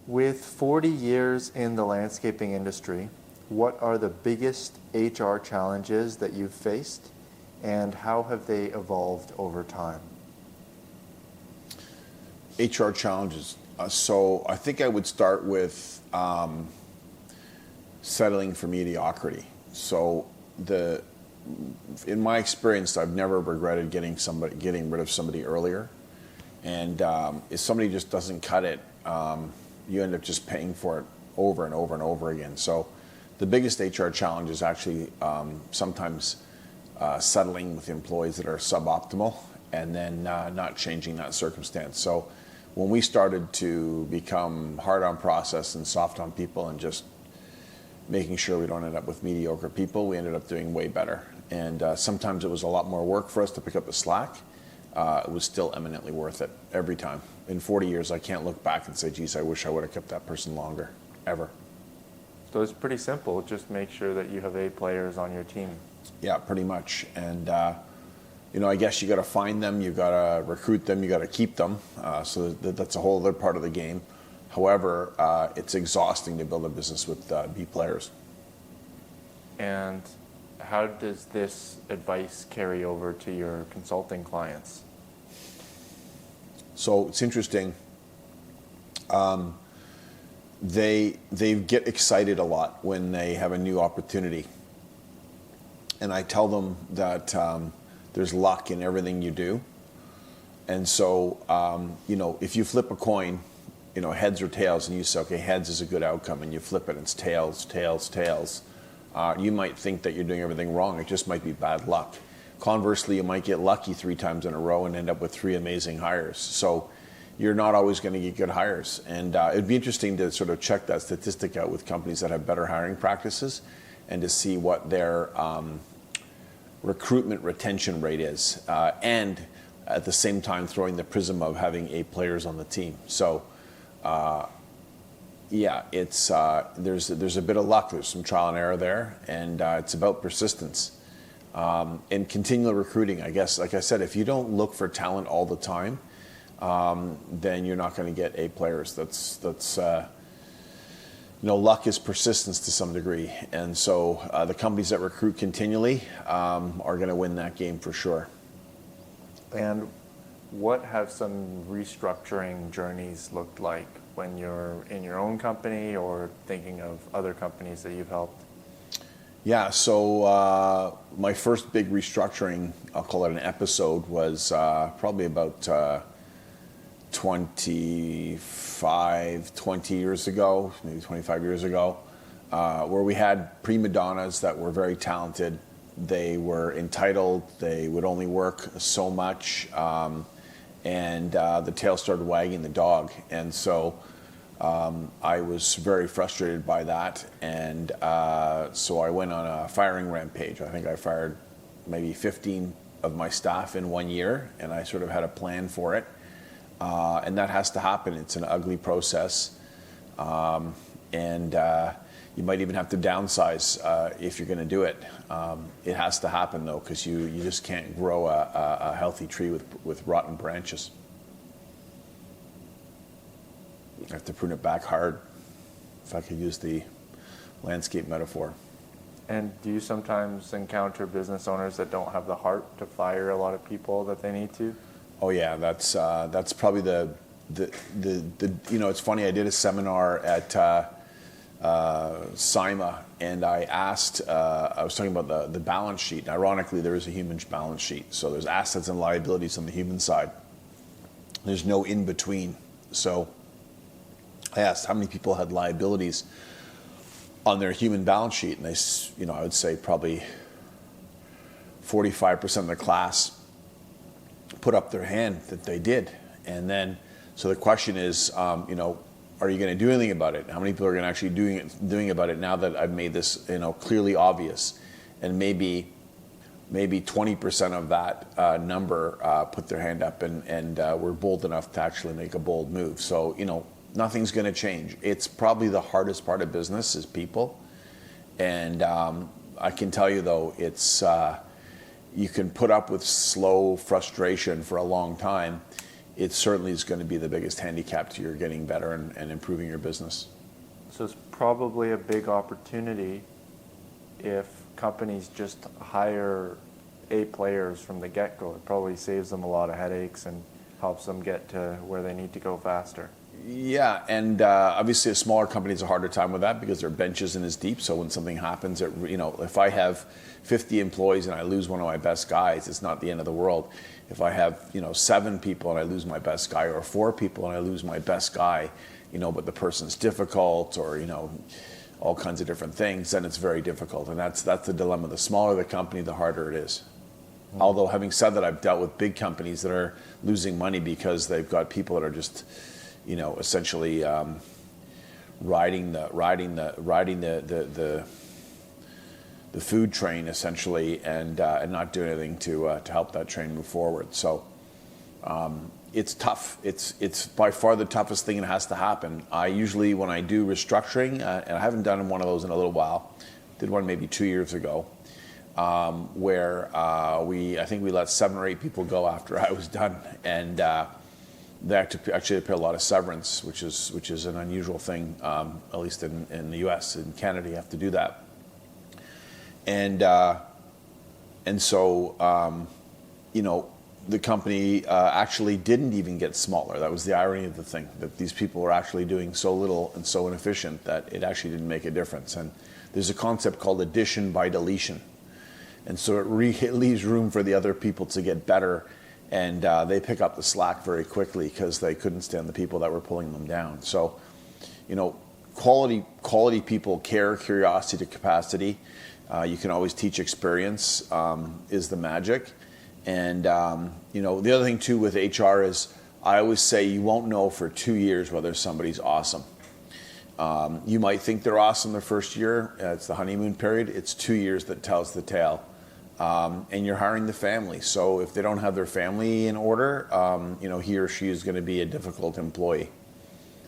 With 40 years in the landscaping industry, what are the biggest HR challenges that you've faced, and how have they evolved over time? HR challenges. So I think I would start with settling for mediocrity. So in my experience, I've never regretted getting rid of somebody earlier. And if somebody just doesn't cut it, you end up just paying for it over and over and over again. So the biggest HR challenge is actually sometimes settling with employees that are suboptimal and then not changing that circumstance. So when we started to become hard on process and soft on people and just making sure we don't end up with mediocre people, we ended up doing way better. And sometimes it was a lot more work for us to pick up the slack. It was still eminently worth it every time. In 40 years, I can't look back and say, geez, I wish I would have kept that person longer, ever. So it's pretty simple. Just make sure that you have A players on your team. Yeah, pretty much. And, I guess you got to find them, you got to recruit them, you got to keep them. So that's a whole other part of the game. However, it's exhausting to build a business with B players. And how does this advice carry over to your consulting clients? So it's interesting. They get excited a lot when they have a new opportunity. And I tell them that there's luck in everything you do. And so, if you flip a coin, heads or tails, and you say, okay, heads is a good outcome, and you flip it and it's tails, tails, tails, you might think that you're doing everything wrong. It just might be bad luck. Conversely, you might get lucky 3 times in a row and end up with 3 amazing hires. So you're not always going to get good hires. And it'd be interesting to sort of check that statistic out with companies that have better hiring practices and to see what their recruitment retention rate is. And at the same time, throwing the prism of having A players on the team. So it's there's a bit of luck. There's some trial and error there, and it's about persistence and continual recruiting. I guess, like I said, if you don't look for talent all the time, then you're not going to get A players. That's luck is persistence to some degree, and so the companies that recruit continually are going to win that game for sure. And what have some restructuring journeys looked like when you're in your own company or thinking of other companies that you've helped? Yeah, so my first big restructuring, I'll call it an episode, was probably about 20 years ago, maybe 25 years ago, where we had prima donnas that were very talented. They were entitled, they would only work so much, and the tail started wagging the dog. And so I was very frustrated by that, and so I went on a firing rampage. I think I fired maybe 15 of my staff in 1 year, and I sort of had a plan for it. And that has to happen. It's an ugly process, and you might even have to downsize if you're going to do it. It has to happen, though, because you just can't grow a healthy tree with rotten branches. I have to prune it back hard, if I could use the landscape metaphor. And do you sometimes encounter business owners that don't have the heart to fire a lot of people that they need to? Oh yeah, that's probably the it's funny. I did a seminar at CIMA, and I asked. I was talking about the balance sheet. And ironically, there is a human balance sheet, so there's assets and liabilities on the human side. There's no in between. So I asked how many people had liabilities on their human balance sheet, and I would say probably 45% of the class put up their hand that they did. And then, so the question is, are you going to do anything about it? How many people are going to actually doing about it now that I've made this, clearly obvious? And maybe 20% of that number put their hand up and were bold enough to actually make a bold move. So, nothing's going to change. It's probably the hardest part of business is people. And I can tell you, though, you can put up with slow frustration for a long time it certainly is going to be the biggest handicap to your getting better and improving your business. So it's probably a big opportunity if companies just hire A players from the get-go. It probably saves them a lot of headaches and helps them get to where they need to go faster. Yeah, and obviously a smaller company has a harder time with that because their bench isn't as deep. So when something happens, if I have 50 employees and I lose one of my best guys, it's not the end of the world. If I have 7 people and I lose my best guy, or 4 people and I lose my best guy, but the person's difficult, or all kinds of different things, then it's very difficult. And that's the dilemma. The smaller the company, the harder it is. Mm-hmm. Although having said that, I've dealt with big companies that are losing money because they've got people that are just essentially riding the food train essentially, and not doing anything to help that train move forward. So it's tough. It's by far the toughest thing that has to happen. I usually, when I do restructuring, and I haven't done one of those in a little while, did one maybe 2 years ago, where I think we let 7 or 8 people go after I was done, and they actually pay a lot of severance, which is an unusual thing, at least in the U.S. In Canada, you have to do that. And so the company actually didn't even get smaller. That was the irony of the thing, that these people were actually doing so little and so inefficient that it actually didn't make a difference. And there's a concept called addition by deletion, and so it leaves room for the other people to get better. And they pick up the slack very quickly because they couldn't stand the people that were pulling them down. So, quality people, curiosity to capacity. You can always teach experience is the magic. And, the other thing too with HR is I always say you won't know for 2 years whether somebody's awesome. You might think they're awesome the first year. It's the honeymoon period. It's 2 years that tells the tale. And you're hiring the family. So if they don't have their family in order, he or she is going to be a difficult employee.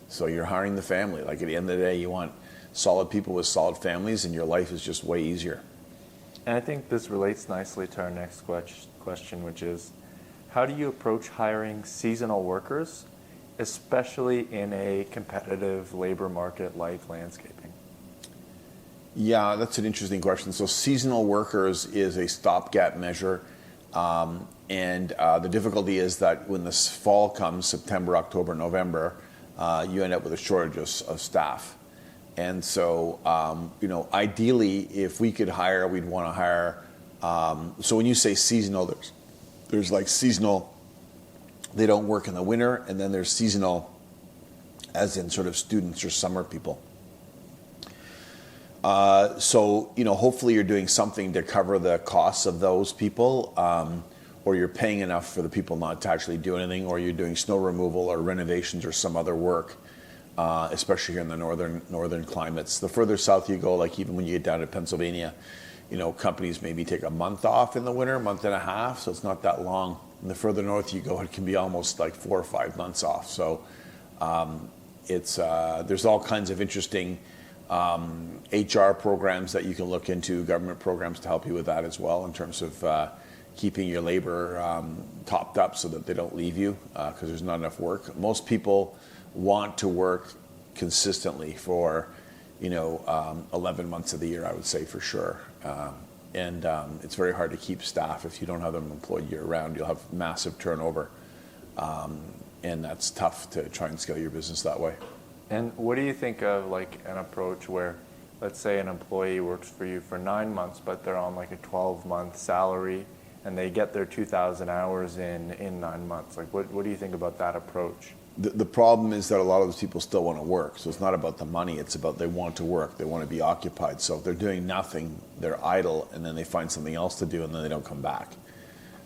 So you're hiring the family. Like at the end of the day, you want solid people with solid families, and your life is just way easier. And I think this relates nicely to our next question, which is, how do you approach hiring seasonal workers, especially in a competitive labor market like landscaping? Yeah, that's an interesting question. So seasonal workers is a stopgap measure. And the difficulty is that when this fall comes, September, October, November, you end up with a shortage of staff. And so, ideally, if we could hire, we'd want to hire. So when you say seasonal, there's like seasonal, they don't work in the winter, and then there's seasonal, as in sort of students or summer people. So, hopefully you're doing something to cover the costs of those people, or you're paying enough for the people not to actually do anything, or you're doing snow removal or renovations or some other work, especially here in the northern climates. The further south you go, like even when you get down to Pennsylvania, companies maybe take a month off in the winter, month and a half, so it's not that long. And the further north you go, it can be almost like 4 or 5 months off. So there's all kinds of interesting HR programs that you can look into, government programs to help you with that as well, in terms of keeping your labor topped up so that they don't leave you because there's not enough work. Most people want to work consistently for 11 months of the year, I would say, for sure. And it's very hard to keep staff if you don't have them employed year round. You'll have massive turnover, and that's tough to try and scale your business that way. And what do you think of like an approach where, let's say an employee works for you for 9 months, but they're on like a 12-month salary and they get their 2,000 hours in 9 months? Like, what do you think about that approach? The problem is that a lot of those people still want to work. So it's not about the money, it's about they want to work, they want to be occupied. So if they're doing nothing, they're idle, and then they find something else to do and then they don't come back.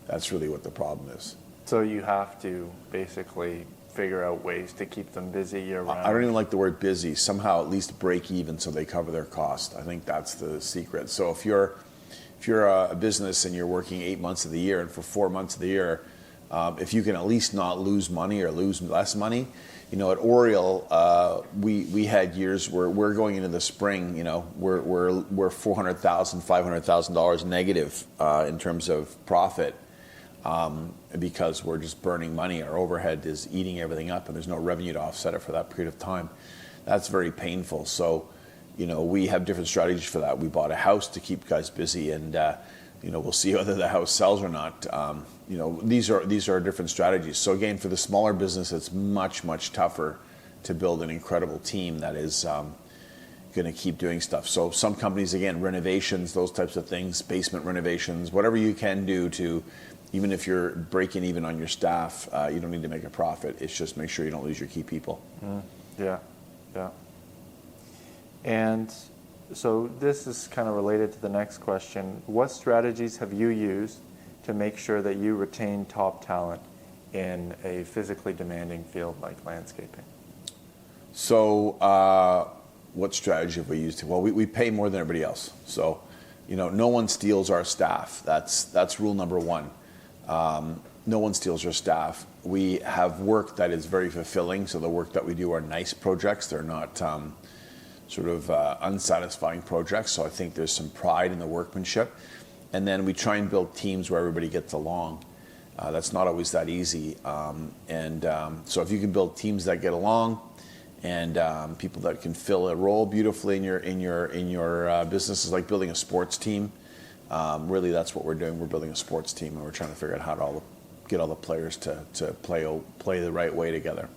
That's really what the problem is. So you have to basically figure out ways to keep them busy year-round. I don't even like the word busy. Somehow at least break even so they cover their cost. I think that's the secret. So if you're a business and you're working 8 months of the year, and for 4 months of the year, if you can at least not lose money or lose less money, at Oriel, we had years where we're going into the spring, we're $400,000, $500,000 negative in terms of profit. because we're just burning money. Our overhead is eating everything up, and there's no revenue to offset it for that period of time. That's very painful. So, we have different strategies for that. We bought a house to keep guys busy, and we'll see whether the house sells or not. These are different strategies. So again, for the smaller business, it's much tougher to build an incredible team that is going to keep doing stuff. So some companies, again, renovations, those types of things, basement renovations, whatever you can do to, even if you're breaking even on your staff, you don't need to make a profit. It's just make sure you don't lose your key people. Yeah. And so this is kind of related to the next question. What strategies have you used to make sure that you retain top talent in a physically demanding field like landscaping? So what strategy have we used? Well, we pay more than everybody else. So, no one steals our staff. That's rule number one. No one steals our staff. We have work that is very fulfilling. So the work that we do are nice projects. They're not unsatisfying projects. So I think there's some pride in the workmanship. And then we try and build teams where everybody gets along. That's not always that easy. So if you can build teams that get along, and people that can fill a role beautifully in your business, is like building a sports team. Really, that's what we're doing. We're building a sports team, and we're trying to figure out how to get all the players to play the right way together.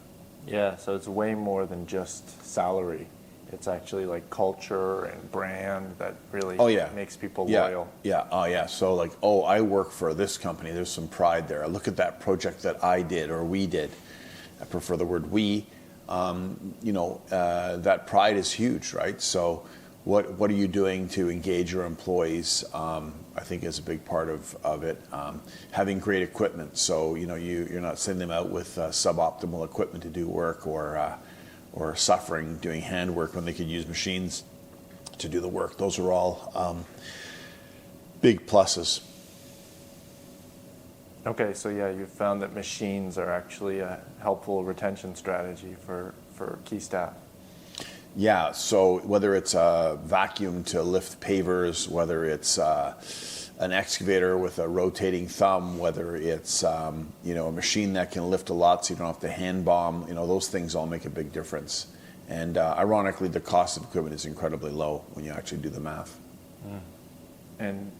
Yeah, so it's way more than just salary. It's actually like culture and brand that really makes people loyal. Yeah. So I work for this company. There's some pride there. I look at that project that I did or we did. I prefer the word we. That pride is huge, right? So what are you doing to engage your employees? I think is a big part of it. Having great equipment. So, you're not sending them out with suboptimal equipment to do work or suffering doing hand work when they could use machines to do the work. Those are all big pluses. Okay, so you've found that machines are actually a helpful retention strategy for key staff. Yeah, so whether it's a vacuum to lift pavers, whether it's an excavator with a rotating thumb, whether it's a machine that can lift a lot so you don't have to hand bomb, those things all make a big difference. And ironically, the cost of equipment is incredibly low when you actually do the math. And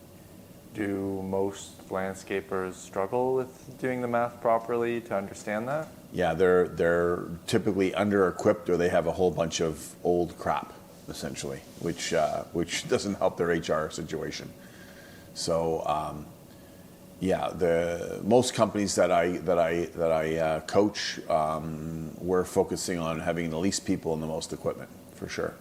do most landscapers struggle with doing the math properly to understand that? Yeah, they're typically under-equipped, or they have a whole bunch of old crap, essentially, which doesn't help their HR situation. So, the most companies that I coach, we're focusing on having the least people and the most equipment, for sure,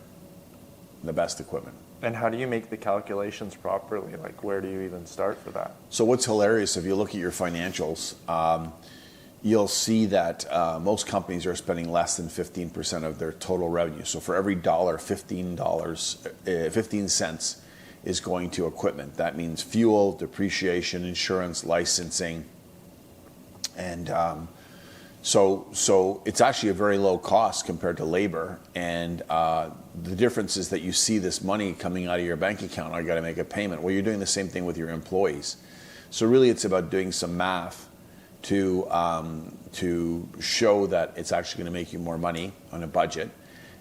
the best equipment. And how do you make the calculations properly? Like, where do you even start for that? So what's hilarious, if you look at your financials, you'll see that most companies are spending less than 15% of their total revenue. So for every dollar, 15 cents is going to equipment. That means fuel, depreciation, insurance, licensing. And so it's actually a very low cost compared to labor. And the difference is that you see this money coming out of your bank account. I got to make a payment. Well, you're doing the same thing with your employees. So really, it's about doing some math to show that it's actually going to make you more money on a budget.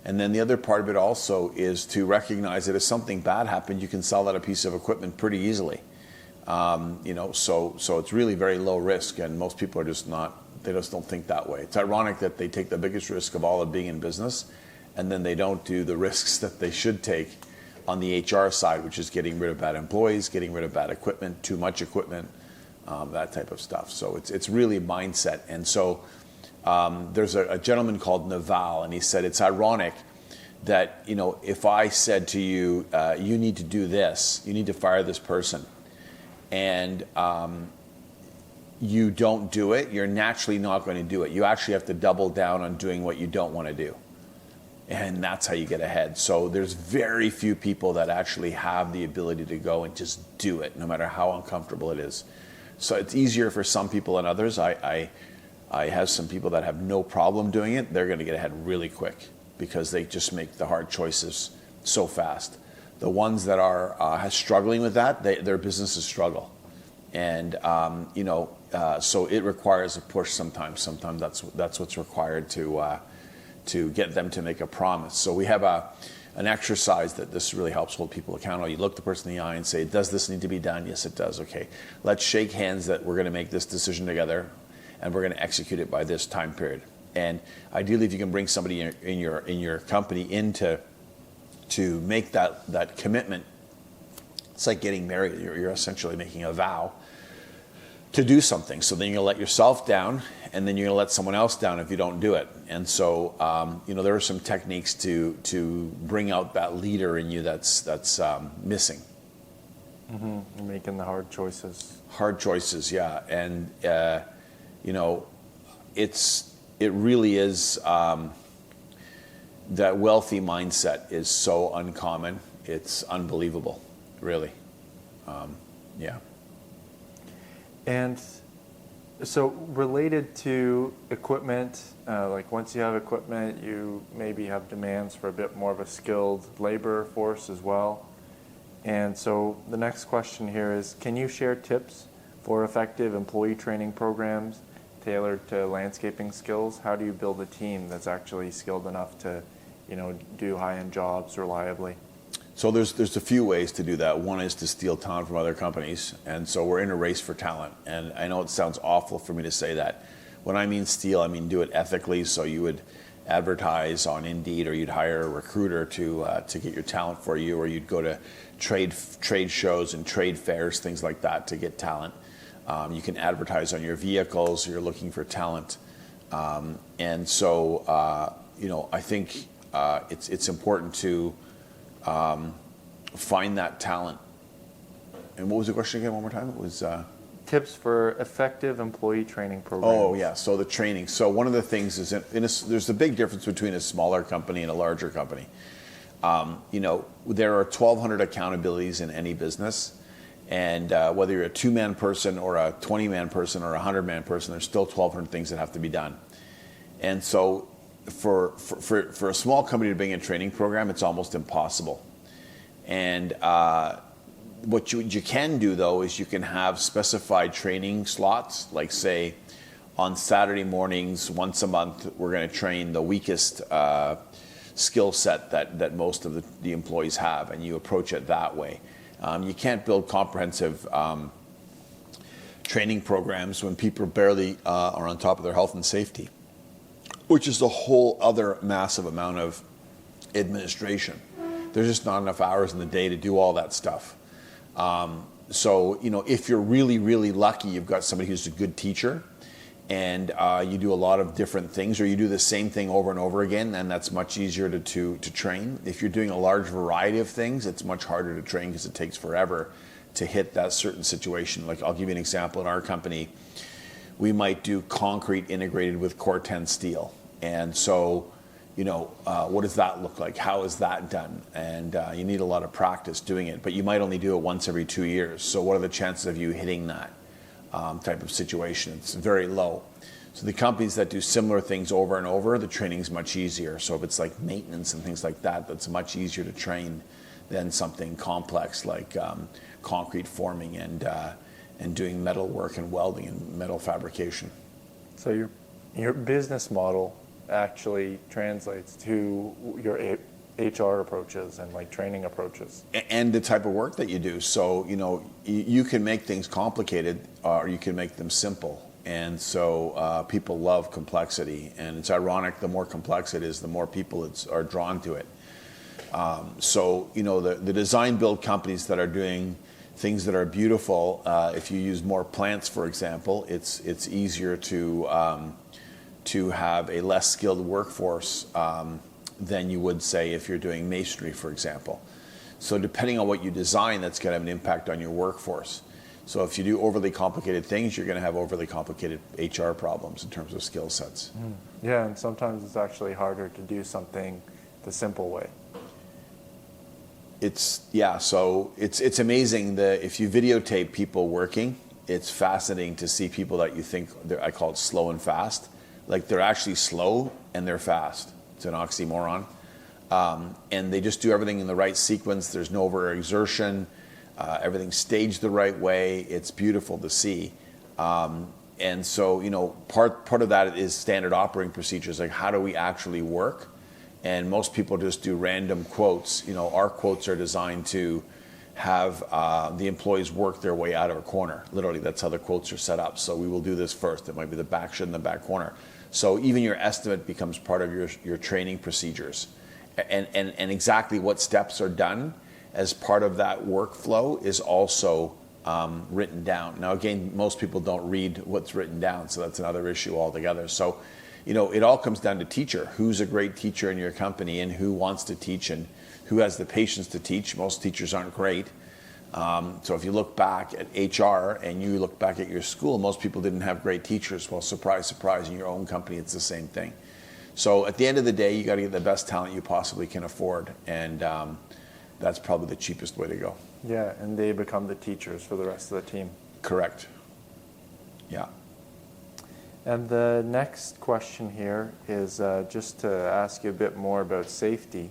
And then the other part of it also is to recognize that if something bad happened, you can sell that a piece of equipment pretty easily. So it's really very low risk, and most people are they just don't think that way. It's ironic that they take the biggest risk of all of being in business, and then they don't do the risks that they should take on the HR side, which is getting rid of bad employees, getting rid of bad equipment, too much equipment, that type of stuff. So it's really mindset. And so there's a gentleman called Naval, and he said it's ironic that if I said to you, you need to do this, you need to fire this person, and you don't do it, you're naturally not going to do it. You actually have to double down on doing what you don't want to do. And that's how you get ahead. So there's very few people that actually have the ability to go and just do it, no matter how uncomfortable it is. So it's easier for some people than others. I have some people that have no problem doing it. They're going to get ahead really quick because they just make the hard choices so fast. The ones that are struggling with that, their businesses struggle. And so it requires a push sometimes. Sometimes that's what's required to get them to make a promise. So we have an exercise that this really helps hold people accountable. You look the person in the eye and say, does this need to be done? Yes, it does. Okay, let's shake hands that we're going to make this decision together, and we're going to execute it by this time period. And ideally, if you can bring somebody in your company in to make that commitment, it's like getting married. You're essentially making a vow to do something. So then you're going to let yourself down, and then you're going to let someone else down if you don't do it. And so, there are some techniques to bring out that leader in you that's missing. Mm-hmm. Making the hard choices. Hard choices, yeah. And, it really is, that wealthy mindset is so uncommon. It's unbelievable, really. Yeah. And so related to equipment, like once you have equipment, you maybe have demands for a bit more of a skilled labor force as well. And so the next question here is, can you share tips for effective employee training programs tailored to landscaping skills? How do you build a team that's actually skilled enough to, do high-end jobs reliably? So there's a few ways to do that. One is to steal talent from other companies, and so we're in a race for talent. And I know it sounds awful for me to say that. When I mean steal, I mean do it ethically. So you would advertise on Indeed, or you'd hire a recruiter to get your talent for you, or you'd go to trade shows and trade fairs, things like that, to get talent. You can advertise on your vehicles. You're looking for talent, and so I think it's important to find that talent. And what was the question again? One more time. It was tips for effective employee traiing programs. Oh yeah, so the training. So one of the things is there's a big difference between a smaller company and a larger company. There are 1,200 accountabilities in any business, and whether you're a 2-man person or a 20-man person or a 100-man person, there's still 1,200 things that have to be done. And so for a small company to bring a training program, it's almost impossible. And what you can do, though, is you can have specified training slots, like say on Saturday mornings, once a month, we're going to train the weakest skill set that most of the employees have, and you approach it that way. You can't build comprehensive training programs when people barely are on top of their health and safety, which is a whole other massive amount of administration. There's just not enough hours in the day to do all that stuff. So if you're really, really lucky, you've got somebody who's a good teacher, and you do a lot of different things, or you do the same thing over and over again, and that's much easier to train. If you're doing a large variety of things, it's much harder to train because it takes forever to hit that certain situation. Like, I'll give you an example. In our company, we might do concrete integrated with Core-10 steel. And so, what does that look like? How is that done? And you need a lot of practice doing it, but you might only do it once every 2 years. So what are the chances of you hitting that type of situation? It's very low. So the companies that do similar things over and over, the training's much easier. So if it's like maintenance and things like that, that's much easier to train than something complex like concrete forming and doing metal work and welding and metal fabrication. So your business model actually translates to your HR approaches and like training approaches. And the type of work that you do. So, you can make things complicated or you can make them simple. And so people love complexity. And it's ironic, the more complex it is, the more people are drawn to it. So, the design build companies that are doing things that are beautiful, if you use more plants, for example, it's easier to have a less skilled workforce than you would say if you're doing masonry, for example. So depending on what you design, that's going to have an impact on your workforce. So if you do overly complicated things, you're going to have overly complicated HR problems in terms of skill sets. Yeah, and sometimes it's actually harder to do something the simple way. So it's amazing that if you videotape people working, it's fascinating to see people that you think, I call it slow and fast. Like, they're actually slow and they're fast. It's an oxymoron. And they just do everything in the right sequence. There's no overexertion. everything's staged the right way. It's beautiful to see. And so, part of that is standard operating procedures, like how do we actually work? And most people just do random quotes. Our quotes are designed to have the employees work their way out of a corner. Literally, that's how the quotes are set up. So we will do this first. It might be the back shed in the back corner. So even your estimate becomes part of your training procedures. And exactly what steps are done as part of that workflow is also written down. Now, again, most people don't read what's written down, so that's another issue altogether. So, it all comes down to teacher. Who's a great teacher in your company, and who wants to teach, and who has the patience to teach? Most teachers aren't great. So if you look back at HR and you look back at your school, most people didn't have great teachers. Well, surprise, surprise, in your own company, it's the same thing. So at the end of the day, you got to get the best talent you possibly can afford, and that's probably the cheapest way to go. Yeah, and they become the teachers for the rest of the team. Correct. Yeah. And the next question here is just to ask you a bit more about safety.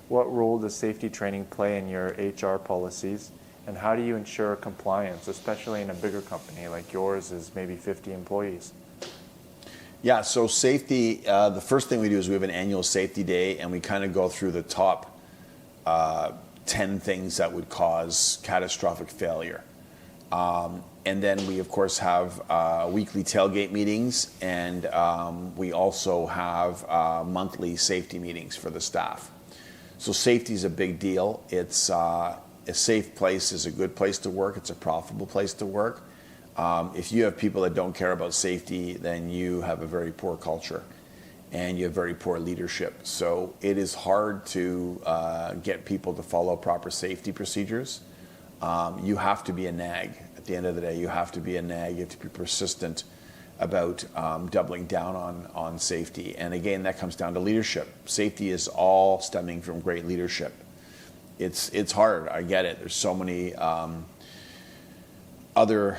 What role does safety training play in your HR policies, and how do you ensure compliance, especially in a bigger company like yours is maybe 50 employees? Yeah, so safety, the first thing we do is we have an annual safety day, and we kind of go through the top 10 things that would cause catastrophic failure. And then we, of course, have weekly tailgate meetings, and we also have monthly safety meetings for the staff. So safety is a big deal. It's a safe place is a good place to work. It's a profitable place to work. If you have people that don't care about safety, then you have a very poor culture, and you have very poor leadership. So it is hard to get people to follow proper safety procedures. You have to be a nag. At the end of the day, you have to be a nag. You have to be persistent about doubling down on safety. And again, that comes down to leadership. Safety is all stemming from great leadership. It's hard. I get it. There's so many other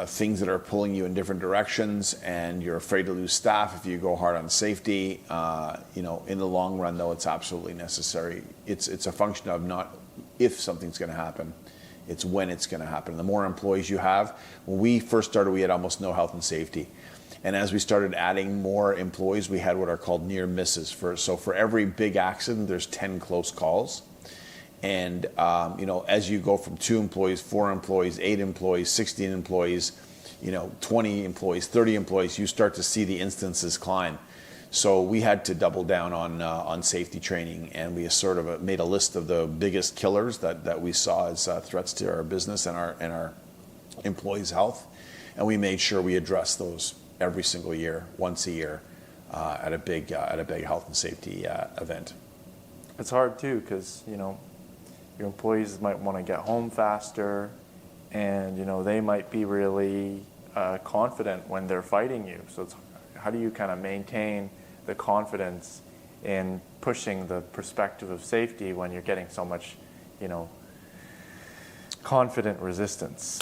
things that are pulling you in different directions, and you're afraid to lose staff if you go hard on safety. In the long run, though, it's absolutely necessary. It's a function of not if something's going to happen, it's when it's going to happen. The more employees you have, when we first started, we had almost no health and safety. And as we started adding more employees, we had what are called near misses. So for every big accident, there's 10 close calls. And, as you go from 2 employees, 4 employees, 8 employees, 16 employees, 20 employees, 30 employees, you start to see the instances climb. So we had to double down on safety training, and we sort of made a list of the biggest killers that we saw as threats to our business and our employees' health. And we made sure we addressed those every single year, once a year, at a big health and safety event. It's hard too, because your employees might want to get home faster, and they might be really confident when they're fighting you. So how do you kind of maintain the confidence in pushing the perspective of safety when you're getting so much, confident resistance?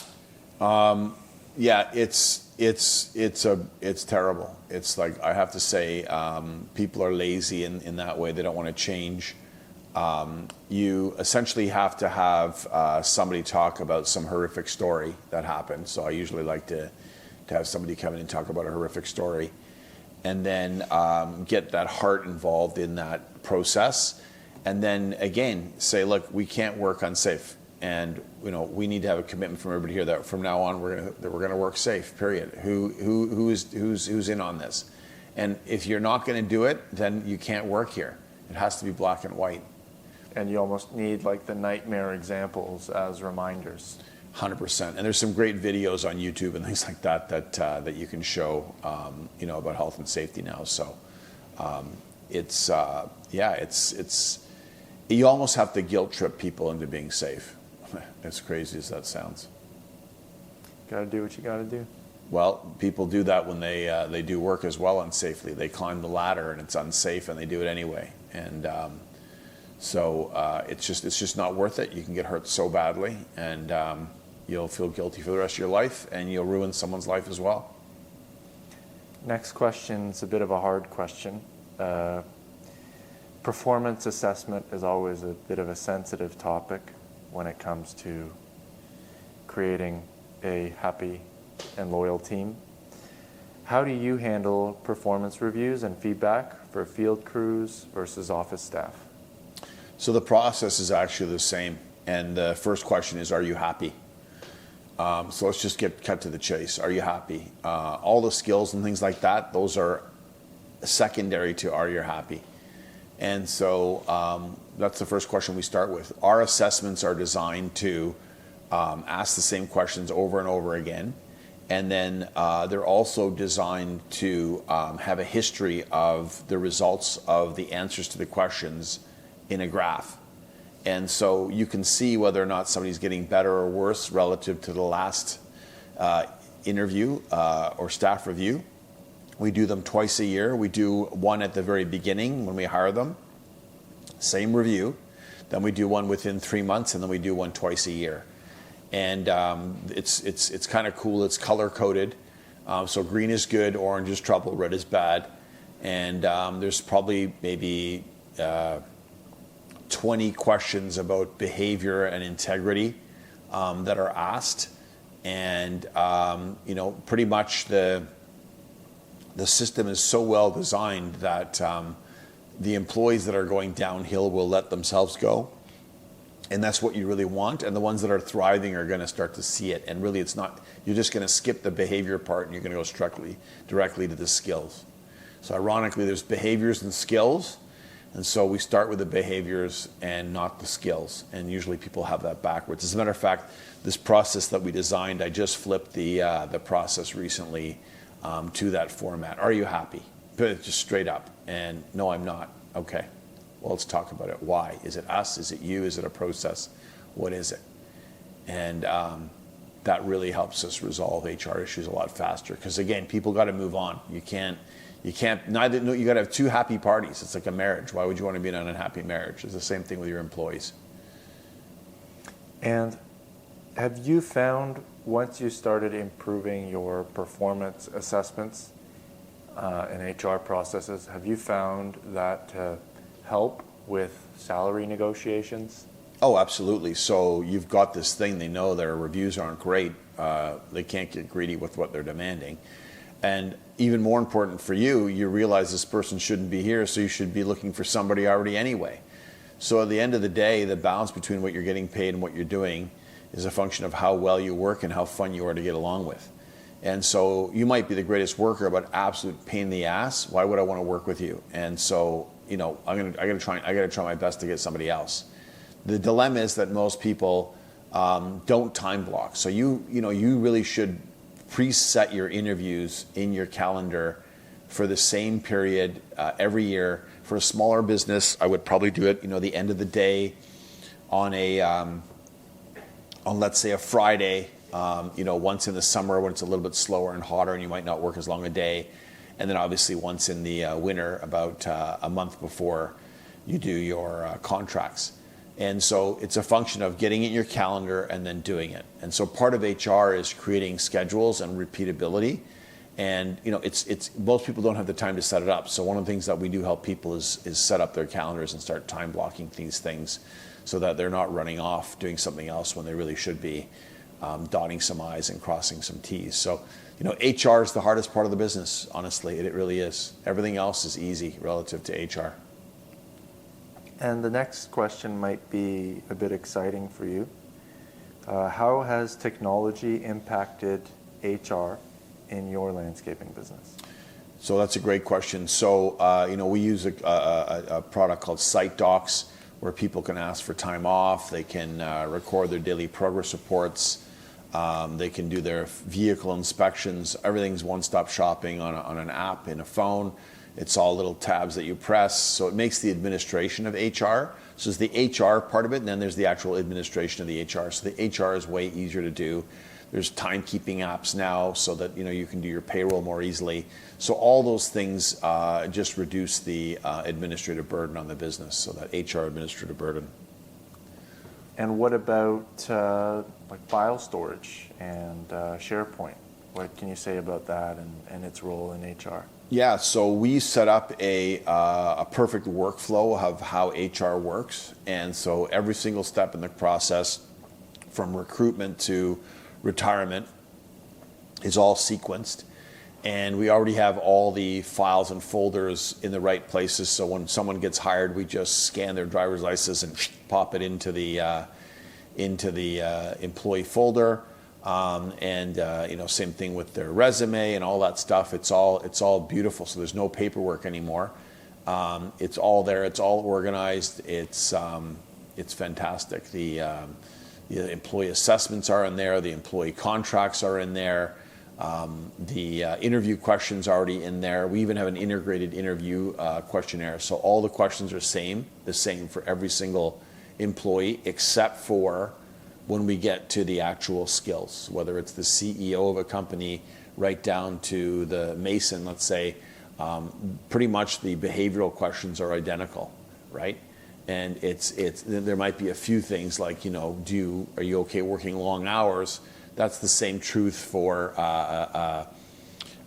Yeah, it's terrible. It's like, I have to say, people are lazy in that way. They don't want to change. You essentially have to have somebody talk about some horrific story that happened. So I usually like to have somebody come in and talk about a horrific story, and then get that heart involved in that process. And then again, say, look, we can't work unsafe. And we need to have a commitment from everybody here that from now on we're gonna work safe. Period. Who's in on this? And if you're not going to do it, then you can't work here. It has to be black and white. And you almost need like the nightmare examples as reminders. 100%. And there's some great videos on YouTube and things like that you can show about health and safety now. So it's you almost have to guilt trip people into being safe. As crazy as that sounds. Got to do what you got to do. Well, people do that when they do work as well unsafely. They climb the ladder and it's unsafe, and they do it anyway. And so it's just not worth it. You can get hurt so badly, and you'll feel guilty for the rest of your life, and you'll ruin someone's life as well. Next question's a bit of a hard question. Performance assessment is always a bit of a sensitive topic when it comes to creating a happy and loyal team. How do you handle performance reviews and feedback for field crews versus office staff? So the process is actually the same. And the first question is, are you happy? So let's just cut to the chase. Are you happy? All the skills and things like that, those are secondary to are you happy? And so that's the first question we start with. Our assessments are designed to ask the same questions over and over again. And then they're also designed to have a history of the results of the answers to the questions in a graph. And so you can see whether or not somebody's getting better or worse relative to the last interview or staff review. We do them twice a year. We do one at the very beginning when we hire them, same review. Then we do one within 3 months, and then we do one twice a year. And it's kind of cool. It's color coded. So green is good, orange is trouble, red is bad. And there's probably maybe 20 questions about behavior and integrity that are asked. And pretty much the system is so well designed that the employees that are going downhill will let themselves go. And that's what you really want. And the ones that are thriving are going to start to see it. And really, it's not, you're just going to skip the behavior part and you're going to go directly to the skills. So ironically, there's behaviors and skills. And so we start with the behaviors and not the skills. And usually people have that backwards. As a matter of fact, this process that we designed, I just flipped the process recently to that format. Are you happy? Just straight up. And no, I'm not. Okay. Well, let's talk about it. Why? Is it us? Is it you? Is it a process? What is it? And that really helps us resolve HR issues a lot faster. Because again, people got to move on. You can't. You got to have two happy parties. It's like a marriage. Why would you want to be in an unhappy marriage? It's the same thing with your employees. And have you found, once you started improving your performance assessments and HR processes, have you found that to help with salary negotiations? Oh, absolutely. So you've got this thing, they know their reviews aren't great. They can't get greedy with what they're demanding. And even more important for you, you realize this person shouldn't be here, so you should be looking for somebody already anyway. So at the end of the day, the balance between what you're getting paid and what you're doing is a function of how well you work and how fun you are to get along with. And so you might be the greatest worker, but absolute pain in the ass. Why would I want to work with you? And so, I gotta try my best to get somebody else. The dilemma is that most people don't time block. So you really should preset your interviews in your calendar for the same period every year. For a smaller business, I would probably do it, the end of the day on let's say a Friday, once in the summer when it's a little bit slower and hotter and you might not work as long a day. And then obviously once in the winter, about a month before you do your contracts. And so it's a function of getting it in your calendar and then doing it. And so part of HR is creating schedules and repeatability. And it's most people don't have the time to set it up. So one of the things that we do help people is set up their calendars and start time blocking these things so that they're not running off doing something else when they really should be dotting some I's and crossing some T's. So HR is the hardest part of the business, honestly. It really is. Everything else is easy relative to HR. And the next question might be a bit exciting for you. How has technology impacted HR in your landscaping business? So that's a great question. So, we use a product called Site Docs where people can ask for time off. They can record their daily progress reports. They can do their vehicle inspections. Everything's one-stop shopping on an app in a phone. It's all little tabs that you press. So it makes the administration of HR. So there's the HR part of it, and then there's the actual administration of the HR. So the HR is way easier to do. There's timekeeping apps now so that you can do your payroll more easily. So all those things just reduce the administrative burden on the business, so that HR administrative burden. And what about like file storage and SharePoint? What can you say about that and its role in HR? Yeah, so we set up a perfect workflow of how HR works. And so every single step in the process, from recruitment to retirement is all sequenced. And we already have all the files and folders in the right places. So when someone gets hired, we just scan their driver's license and pop it into the employee folder. Same thing with their resume and all that stuff. It's all beautiful. So there's no paperwork anymore. It's all there. It's all organized. It's fantastic. The employee assessments are in there. The employee contracts are in there. The interview questions are already in there. We even have an integrated interview questionnaire. So all the questions are the same for every single employee, except for when we get to the actual skills, whether it's the CEO of a company right down to the mason, let's say. Pretty much the behavioral questions are identical, right? And there might be a few things like, are you okay working long hours? That's the same truth for a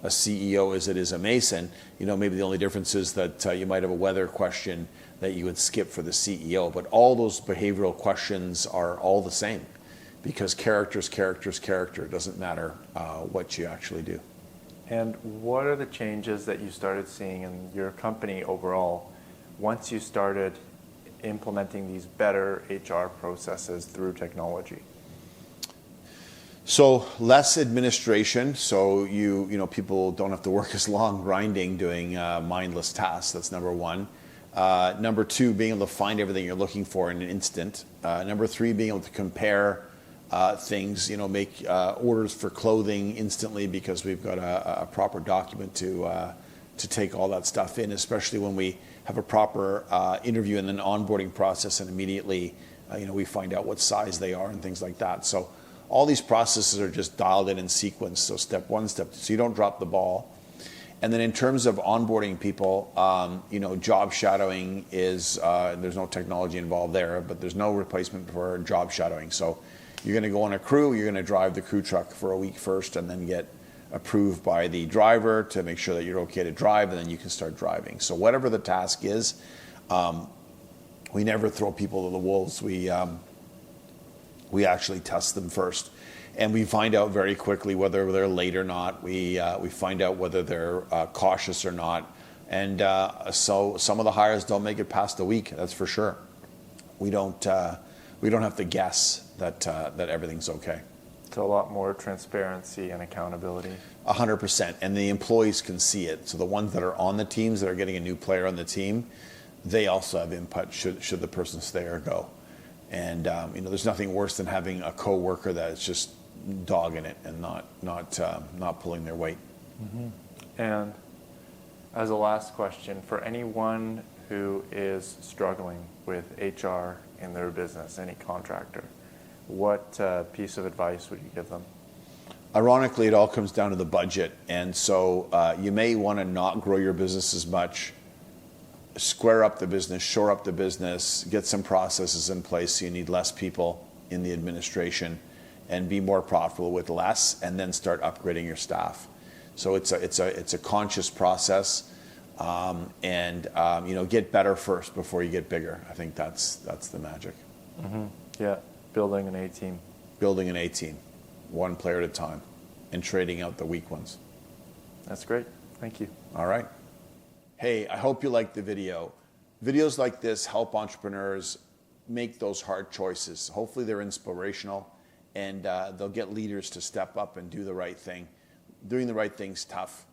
CEO as it is a mason. Maybe the only difference is that you might have a weather question that you would skip for the CEO, but all those behavioral questions are all the same, because character. It doesn't matter what you actually do. And what are the changes that you started seeing in your company overall once you started implementing these better HR processes through technology? So less administration. So people don't have to work as long grinding doing mindless tasks. That's number one. Number two, being able to find everything you're looking for in an instant. Number three, being able to compare things, make orders for clothing instantly, because we've got a proper document to take all that stuff in, especially when we have a proper interview and then onboarding process, and immediately we find out what size they are and things like that. So all these processes are just dialed in sequence. So step one, step two, so you don't drop the ball. And then in terms of onboarding people, job shadowing is, there's no technology involved there, but there's no replacement for job shadowing. So you're going to go on a crew, you're going to drive the crew truck for a week first, and then get approved by the driver to make sure that you're okay to drive, and then you can start driving. So whatever the task is, we never throw people to the wolves. We actually test them first, and we find out very quickly whether they're late or not. We find out whether they're cautious or not, and so some of the hires don't make it past a week. That's for sure. We don't have to guess that everything's okay. So a lot more transparency and accountability. 100%, and the employees can see it. So the ones that are on the teams that are getting a new player on the team, they also have input should the person stay or go. And there's nothing worse than having a coworker that is just dogging it and not pulling their weight. Mm-hmm. And as a last question, for anyone who is struggling with HR in their business, any contractor, what piece of advice would you give them? Ironically, it all comes down to the budget. And so you may want to not grow your business as much, square up the business, shore up the business, get some processes in place so you need less people in the administration, and be more profitable with less, and then start upgrading your staff. So it's a conscious process, get better first before you get bigger. I think that's the magic. Mm-hmm. Yeah, building an A-team. Building an A-team, one player at a time, and trading out the weak ones. That's great. Thank you. All right. Hey, I hope you liked the video. Videos like this help entrepreneurs make those hard choices. Hopefully they're inspirational, and they'll get leaders to step up and do the right thing. Doing the right thing's tough.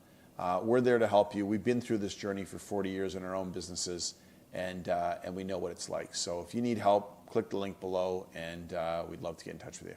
We're there to help you. We've been through this journey for 40 years in our own businesses, and we know what it's like. So if you need help, click the link below, and we'd love to get in touch with you.